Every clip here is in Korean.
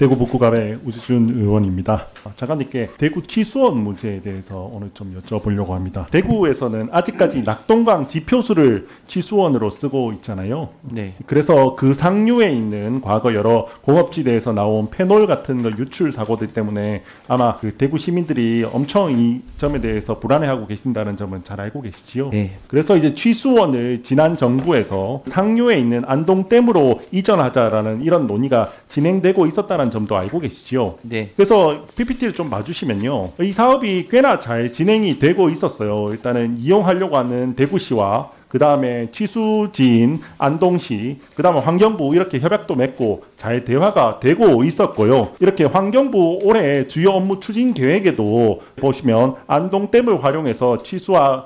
대구 북구갑의 우지준 의원입니다. 장관님께 대구 취수원 문제에 대해서 오늘 좀 여쭤보려고 합니다. 대구에서는 아직까지 낙동강 지표수를 취수원으로 쓰고 있잖아요. 네. 그래서 그 상류에 있는 과거 여러 공업지대에서 나온 페놀 같은 거 유출 사고들 때문에 아마 그 대구 시민들이 엄청 이 점에 대해서 불안해하고 계신다는 점은 잘 알고 계시지요. 네. 그래서 이제 취수원을 지난 정부에서 상류에 있는 안동댐으로 이전하자라는 이런 논의가 진행되고 있었다는 점도 알고 계시지요. 네. 그래서 PPT를 좀 봐주시면요. 이 사업이 꽤나 잘 진행이 되고 있었어요. 일단은 이용하려고 하는 대구시와 그 다음에 취수지인 안동시, 그 다음에 환경부 이렇게 협약도 맺고 잘 대화가 되고 있었고요. 이렇게 환경부 올해 주요 업무 추진 계획에도 보시면 안동댐을 활용해서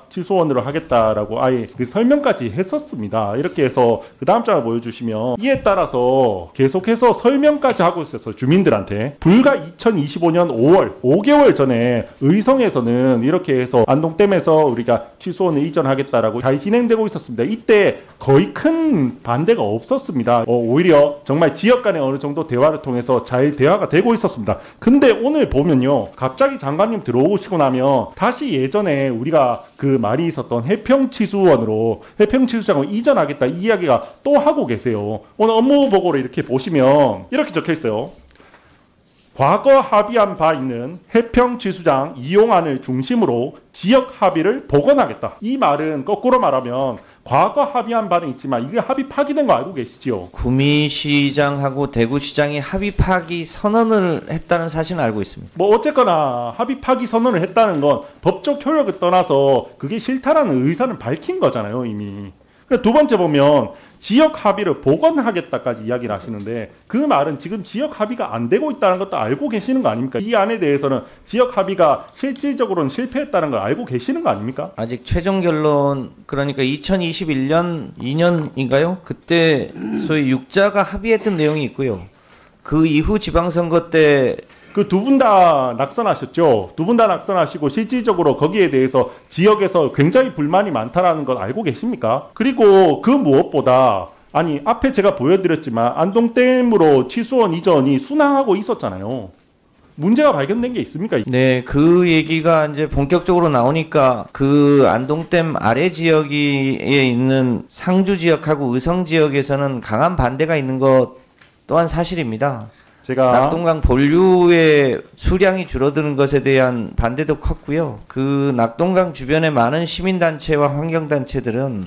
취수원으로 하겠다라고 아예 그 설명까지 했었습니다. 이렇게 해서 그 다음 장을 보여주시면 이에 따라서 계속해서 설명까지 하고 있었어요. 주민들한테. 불과 2025년 5월, 5개월 전에 의성에서는 이렇게 해서 안동댐에서 우리가 취수원을 이전하겠다라고 잘 진행되고 있었습니다. 이때 거의 큰 반대가 없었습니다. 오히려 정말 지역 간에 어느 정도 대화를 통해서 잘 대화가 되고 있었습니다. 근데 오늘 보면요. 갑자기 장관님 들어오시고 나면 다시 예전에 우리가 그 말이 있었던 해평취수원으로 해평취수장을 이전하겠다 이 이야기가 또 하고 계세요. 오늘 업무 보고를 이렇게 보시면 이렇게 적혀 있어요. 과거 합의한 바 있는 해평취수장 이용안을 중심으로 지역 합의를 복원하겠다. 이 말은 거꾸로 말하면 과거 합의한 바는 있지만 이게 합의 파기된 거 알고 계시지요? 구미시장하고 대구시장이 합의 파기 선언을 했다는 사실은 알고 있습니다. 뭐 어쨌거나 합의 파기 선언을 했다는 건 법적 효력을 떠나서 그게 싫다라는 의사는 밝힌 거잖아요, 이미. 두 번째 보면 지역 합의를 복원하겠다까지 이야기를 하시는데 그 말은 지금 지역 합의가 안 되고 있다는 것도 알고 계시는 거 아닙니까? 이 안에 대해서는 지역 합의가 실질적으로는 실패했다는 걸 알고 계시는 거 아닙니까? 아직 최종 결론 그러니까 2021년 2년인가요? 그때 소위 육자가 합의했던 내용이 있고요. 그 이후 지방선거 때 그 두 분 다 낙선하셨죠. 두 분 다 낙선하시고 실질적으로 거기에 대해서 지역에서 굉장히 불만이 많다라는 걸 알고 계십니까? 그리고 그 무엇보다 아니 앞에 제가 보여드렸지만 안동댐으로 취수원 이전이 순항하고 있었잖아요. 문제가 발견된 게 있습니까? 네, 그 얘기가 이제 본격적으로 나오니까 그 안동댐 아래 지역에 있는 상주 지역하고 의성 지역에서는 강한 반대가 있는 것 또한 사실입니다. 제가 낙동강 본류의 수량이 줄어드는 것에 대한 반대도 컸고요. 그 낙동강 주변의 많은 시민단체와 환경단체들은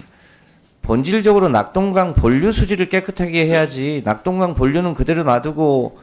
본질적으로 낙동강 본류 수질을 깨끗하게 해야지 낙동강 본류는 그대로 놔두고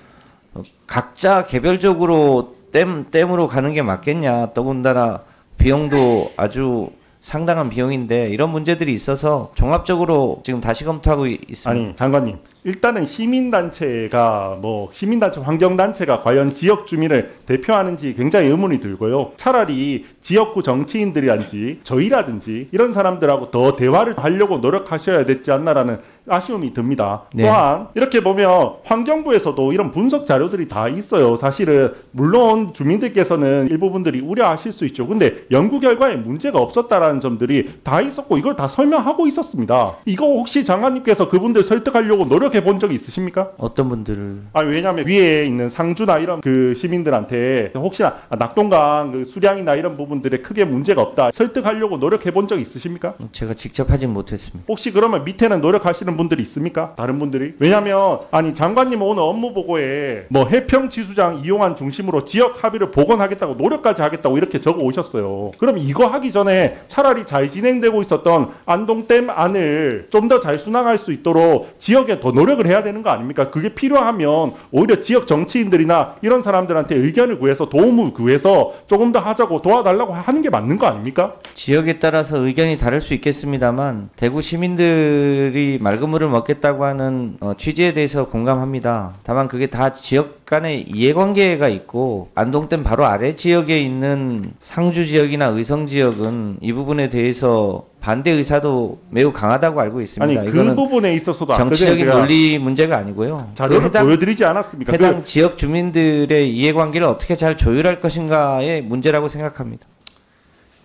각자 개별적으로 댐으로 가는 게 맞겠냐. 더군다나 비용도 아주 상당한 비용인데 이런 문제들이 있어서 종합적으로 지금 다시 검토하고 있습니다. 아니 장관님 일단은 시민단체가 시민단체 환경단체가 과연 지역 주민을 대표하는지 굉장히 의문이 들고요. 차라리 지역구 정치인들이란지 저희라든지 이런 사람들하고 더 대화를 하려고 노력하셔야 됐지 않나라는 아쉬움이 듭니다. 네. 또한 이렇게 보면 환경부에서도 이런 분석 자료들이 다 있어요. 사실은 물론 주민들께서는 일부분들이 우려하실 수 있죠. 근데 연구 결과에 문제가 없었다라는 점들이 다 있었고 이걸 다 설명하고 있었습니다. 이거 혹시 장관님께서 그분들 설득하려고 노력해 본 적이 있으십니까? 어떤 분들을? 왜냐하면 위에 있는 상주나 이런 그 시민들한테 혹시나 낙동강 그 수량이나 이런 부분들에 크게 문제가 없다 설득하려고 노력해 본 적이 있으십니까? 제가 직접 하진 못했습니다. 혹시 그러면 밑에는 노력하시는 분들이 있습니까? 다른 분들이? 왜냐하면 장관님은 오늘 업무 보고에 해평취수장 이용안 중심으로 지역 합의를 복원하겠다고 노력까지 하겠다고 이렇게 적어 오셨어요. 그럼 이거 하기 전에 차라리 잘 진행되고 있었던 안동댐 안을 좀 더 잘 순항할 수 있도록 지역에 더 노력을 해야 되는 거 아닙니까? 그게 필요하면 오히려 지역 정치인들이나 이런 사람들한테 의견을 구해서 도움을 구해서 조금 더 하자고 도와달라고 하는 게 맞는 거 아닙니까? 지역에 따라서 의견이 다를 수 있겠습니다만 대구 시민들이 맑은물을 먹겠다고 하는 취지에 대해서 공감합니다. 다만 그게 다 지역 간의 이해관계가 있고 안동댐 바로 아래 지역에 있는 상주 지역이나 의성 지역은 이 부분에 대해서 반대 의사도 매우 강하다고 알고 있습니다. 아니 그 부분에 있어서도 정치적인 논리 문제가 아니고요. 자료를 보여드리지 않았습니까? 해당 지역 주민들의 이해관계를 어떻게 잘 조율할 것인가의 문제라고 생각합니다.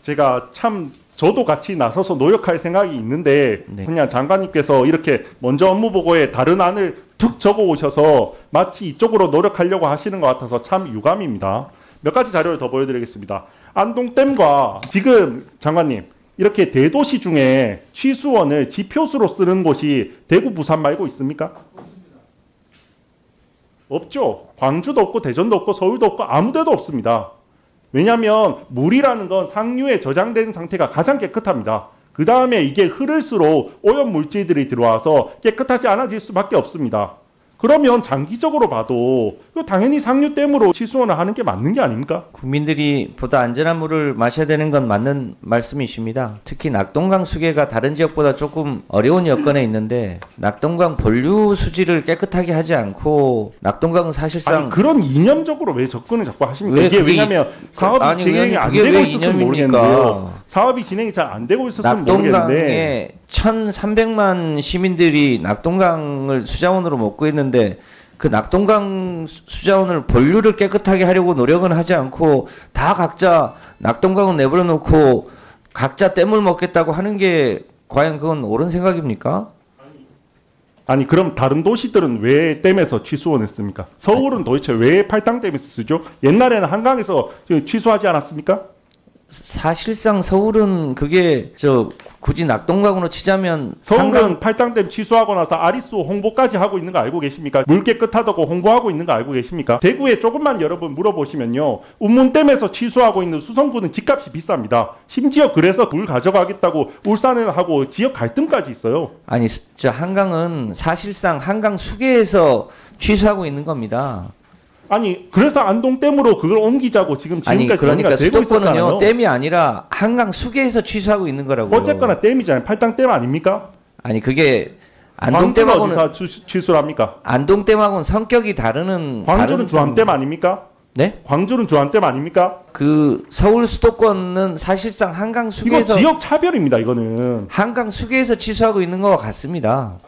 제가 참 저도 같이 나서서 노력할 생각이 있는데 네. 그냥 장관님께서 이렇게 먼저 업무 보고에 다른 안을 툭 적어 오셔서 마치 이쪽으로 노력하려고 하시는 것 같아서 참 유감입니다. 몇 가지 자료를 더 보여드리겠습니다. 안동댐과 지금 장관님 이렇게 대도시 중에 취수원을 지표수로 쓰는 곳이 대구, 부산 말고 있습니까? 없죠. 광주도 없고 대전도 없고 서울도 없고 아무 데도 없습니다. 왜냐하면 물이라는 건 상류에 저장된 상태가 가장 깨끗합니다. 그 다음에 이게 흐를수록 오염 물질들이 들어와서 깨끗하지 않아질 수밖에 없습니다. 그러면 장기적으로 봐도 당연히 상류댐으로 취수원을 하는 게 맞는 게 아닙니까? 국민들이 보다 안전한 물을 마셔야 되는 건 맞는 말씀이십니다. 특히 낙동강 수계가 다른 지역보다 조금 어려운 여건에 있는데 낙동강 본류 수지를 깨끗하게 하지 않고 낙동강은 사실상 아니, 그런 이념적으로 왜 접근을 자꾸 하십니까? 이게 그게 왜냐하면 사업이 아니, 진행이 안 그게 되고 왜 있었으면 이념입니까? 모르겠는데요. 사업이 진행이 잘 안 되고 있었으면 모르겠는데 낙동강에 1,300만 시민들이 낙동강을 수자원으로 먹고 있는데 그 낙동강 수자원을 본류를 깨끗하게 하려고 노력은 하지 않고 다 각자 낙동강은 내버려 놓고 각자 댐을 먹겠다고 하는 게 과연 그건 옳은 생각입니까? 아니 그럼 다른 도시들은 왜 댐에서 취수원했습니까? 서울은 도대체 왜 팔당댐에서 쓰죠? 옛날에는 한강에서 취수하지 않았습니까? 사실상 서울은 그게 굳이 낙동강으로 치자면 서울은 팔당댐 취소하고 나서 아리수 홍보까지 하고 있는 거 알고 계십니까? 물 깨끗하다고 홍보하고 있는 거 알고 계십니까? 대구에 조금만 여러분 물어보시면요. 운문댐에서 취소하고 있는 수성구는 집값이 비쌉니다. 심지어 그래서 물 가져가겠다고 울산에 하고 지역 갈등까지 있어요. 아니 한강은 사실상 한강 수계에서 취소하고 있는 겁니다. 아니 그래서 안동댐으로 그걸 옮기자고 지금 아니 지금까지 그러니까 되고 있었잖아요. 수도권은요 댐이 아니라 한강 수계에서 취소하고 있는 거라고요. 어쨌거나 댐이잖아요. 팔당댐 아닙니까? 아니 그게 광주는 안동댐하고는 어디서 취소를 합니까? 안동댐하고는 성격이 다른 광주는 주안댐 아닙니까? 네? 광주는 주안댐 아닙니까? 그 서울 수도권은 사실상 한강 이거 수계에서 지역 차별입니다. 이거는. 한강 수계에서 취소하고 있는 것과 같습니다.